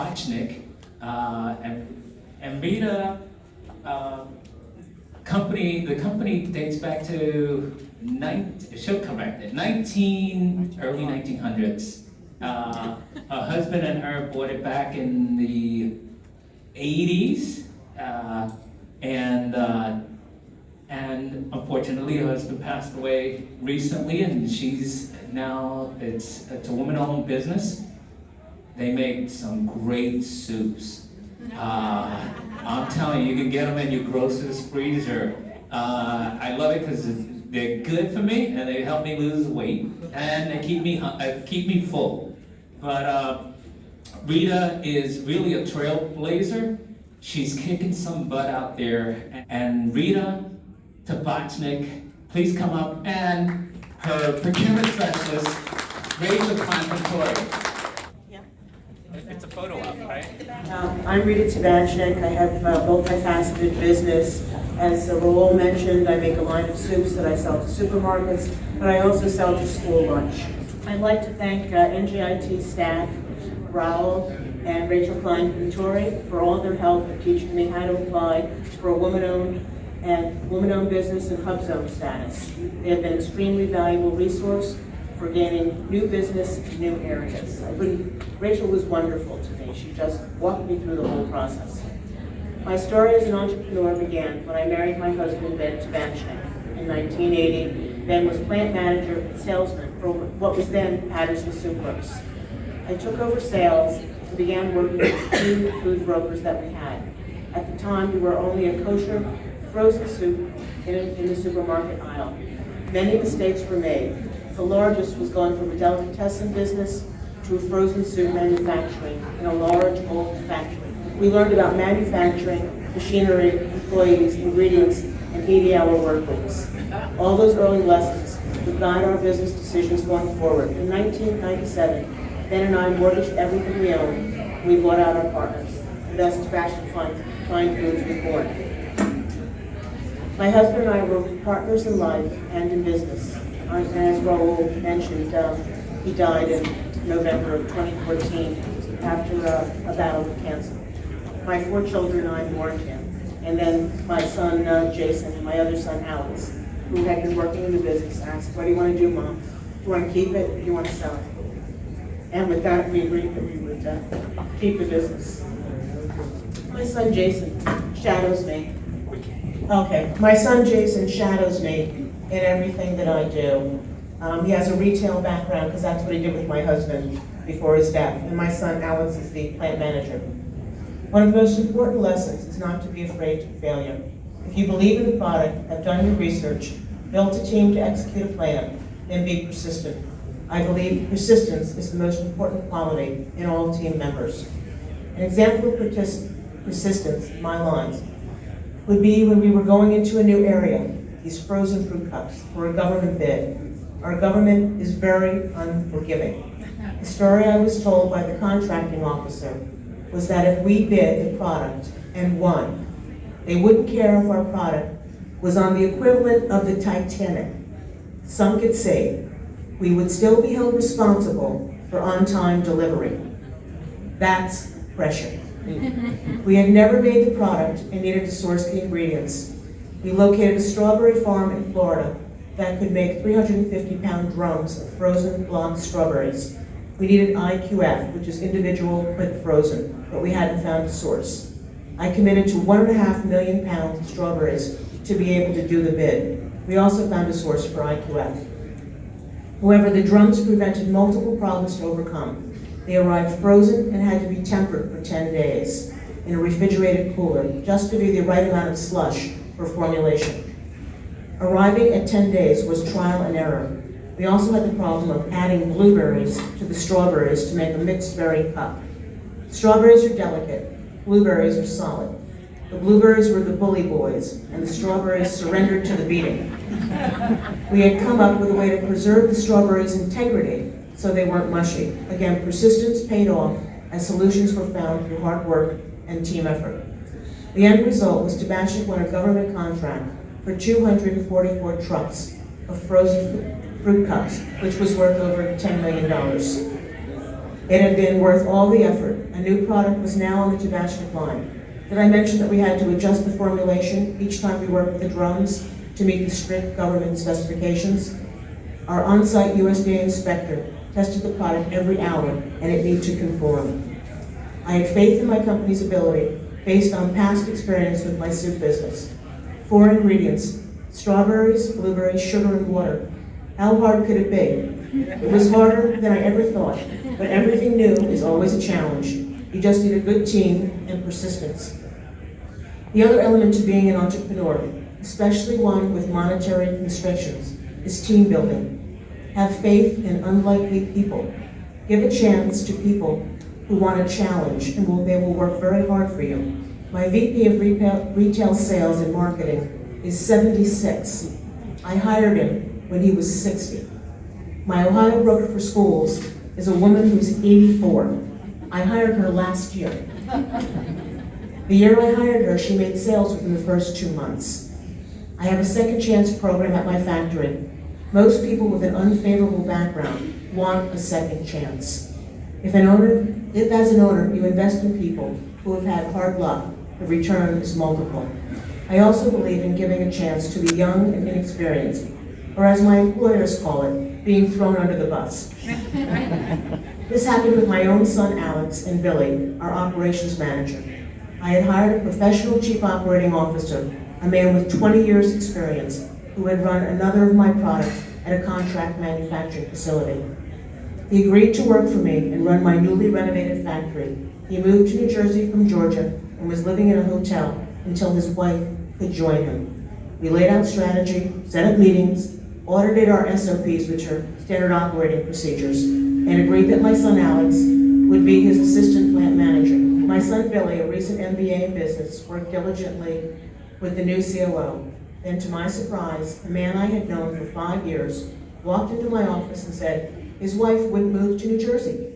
Tabatchnick, and Rita, the company dates back to early 1900s. Her husband and her bought it back in the 80s, and unfortunately her husband passed away recently, and it's a woman-owned business. They make some great soups. I'm telling you, you can get them in your grocer's freezer. I love it because they're good for me, and they help me lose weight, and they keep me full. But Rita is really a trailblazer. She's kicking some butt out there. And Rita Tabatchnick, please come up, and her procurement specialist, Rita Fine Foods. It's a photo op, right? I'm Rita Tabatchnick. I have a multifaceted business. As Raul mentioned, I make a line of soups that I sell to supermarkets, but I also sell to school lunch. I'd like to thank NJIT staff, Raul and Rachel Klein-Vittori, for all their help in teaching me how to apply for a woman-owned business and hub zone status. They have been an extremely valuable resource for gaining new business in new areas. Rachel was wonderful to me. She just walked me through the whole process. My story as an entrepreneur began when I married my husband, Ben Tabatchnick, in 1980. Ben was plant manager and salesman for what was then Patterson Soup Works. I took over sales and began working with the few food brokers that we had. At the time, we were only a kosher frozen soup in the supermarket aisle. Many mistakes were made. The largest was going from a delicatessen business to a frozen soup manufacturing in a large old factory. We learned about manufacturing, machinery, employees, ingredients, and 80-hour work weeks. All those early lessons would guide our business decisions going forward. In 1997, Ben and I mortgaged everything we owned, and we bought out our partners. And thus Tabatchnick Fine Foods was born. My husband and I were partners in life and in business. As Raul mentioned, he died in November of 2014 after a battle with cancer. My 4 children and I mourned him. And then my son, Jason, and my other son, Alex, who had been working in the business, asked, "What do you want to do, Mom? Do you want to keep it or do you want to sell it?" And with that, we agreed that we would keep the business. My son, Jason, shadows me. Okay, my son, Jason, shadows me in everything that I do. He has a retail background because that's what he did with my husband before his death. And my son, Alex, is the plant manager. One of the most important lessons is not to be afraid of failure. If you believe in the product, have done your research, built a team to execute a plan, then be persistent. I believe persistence is the most important quality in all team members. An example of persistence in my lines would be when we were going into a new area, these frozen fruit cups, for a government bid. Our government is very unforgiving. The story I was told by the contracting officer was that if we bid the product and won, they wouldn't care if our product was on the equivalent of the Titanic, sunk at sea. We would still be held responsible for on-time delivery. That's pressure. We had never made the product and needed to source the ingredients. We located a strawberry farm in Florida that could make 350-pound drums of frozen blonde strawberries. We needed IQF, which is individual quick frozen, but we hadn't found a source. I committed to 1.5 million pounds of strawberries to be able to do the bid. We also found a source for IQF. However, the drums prevented multiple problems to overcome. They arrived frozen and had to be tempered for 10 days in a refrigerated cooler, just to be the right amount of slush for formulation. Arriving at 10 days was trial and error. We also had the problem of adding blueberries to the strawberries to make a mixed berry cup. Strawberries are delicate, blueberries are solid. The blueberries were the bully boys, and the strawberries surrendered to the beating. We had come up with a way to preserve the strawberries' integrity so they weren't mushy. Again, persistence paid off as solutions were found through hard work and team effort. The end result was Tabatchnick won a government contract for 244 trucks of frozen fruit cups, which was worth over $10 million. It had been worth all the effort, and new product was now on the Tabatchnick line. Did I mention that we had to adjust the formulation each time we worked with the drums to meet the strict government specifications? Our on-site USDA inspector tested the product every hour, and it needed to conform. I had faith in my company's ability based on past experience with my soup business. 4 ingredients: strawberries, blueberries, sugar, and water. How hard could it be? It was harder than I ever thought, but everything new is always a challenge. You just need a good team and persistence. The other element to being an entrepreneur, especially one with monetary constrictions, is team building. Have faith in unlikely people. Give a chance to people who want a challenge, and they will work very hard for you. My VP of Retail Sales and Marketing is 76. I hired him when he was 60. My Ohio broker for schools is a woman who's 84. I hired her last year. The year I hired her, she made sales within the first 2 months. I have a second chance program at my factory. Most people with an unfavorable background want a second chance. If as an owner you invest in people who have had hard luck, the return is multiple. I also believe in giving a chance to the young and inexperienced, or as my employers call it, being thrown under the bus. This happened with my own son Alex and Billy, our operations manager. I had hired a professional chief operating officer, a man with 20 years experience, who had run another of my products at a contract manufacturing facility. He agreed to work for me and run my newly renovated factory. He moved to New Jersey from Georgia and was living in a hotel until his wife could join him. We laid out strategy, set up meetings, audited our SOPs, which are standard operating procedures, and agreed that my son Alex would be his assistant plant manager. My son Billy, a recent MBA in business, worked diligently with the new COO. Then, to my surprise, a man I had known for 5 years walked into my office and said his wife wouldn't move to New Jersey.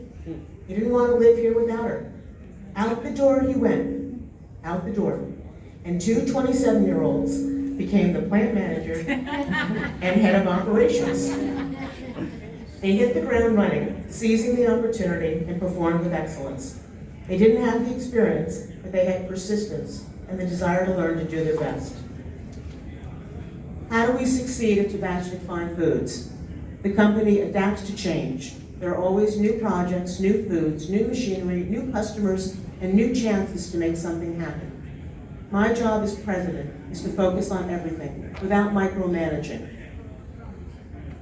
He didn't want to live here without her. Out the door he went, out the door. And 2 27-year-olds became the plant manager and head of operations. They hit the ground running, seizing the opportunity, and performed with excellence. They didn't have the experience, but they had persistence and the desire to learn to do their best. How do we succeed at Tabatchnick Fine Foods? The company adapts to change. There are always new projects, new foods, new machinery, new customers, and new chances to make something happen. My job as president is to focus on everything without micromanaging.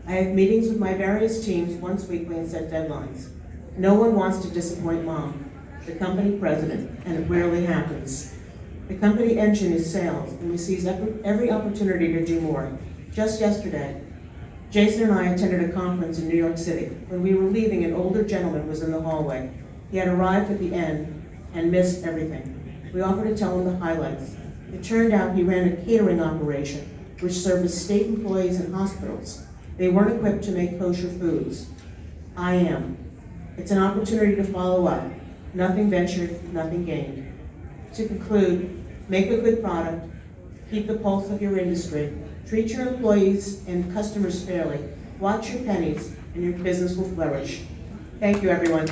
I have meetings with my various teams once weekly and set deadlines. No one wants to disappoint Mom, the company president, and it rarely happens. The company engine is sales, and we seize every opportunity to do more. Just yesterday, Jason and I attended a conference in New York City. When we were leaving, an older gentleman was in the hallway. He had arrived at the end and missed everything. We offered to tell him the highlights. It turned out he ran a catering operation which serviced state employees and hospitals. They weren't equipped to make kosher foods. I am. It's an opportunity to follow up. Nothing ventured, nothing gained. To conclude, make a good product, keep the pulse of your industry, treat your employees and customers fairly, watch your pennies, and your business will flourish. Thank you, everyone.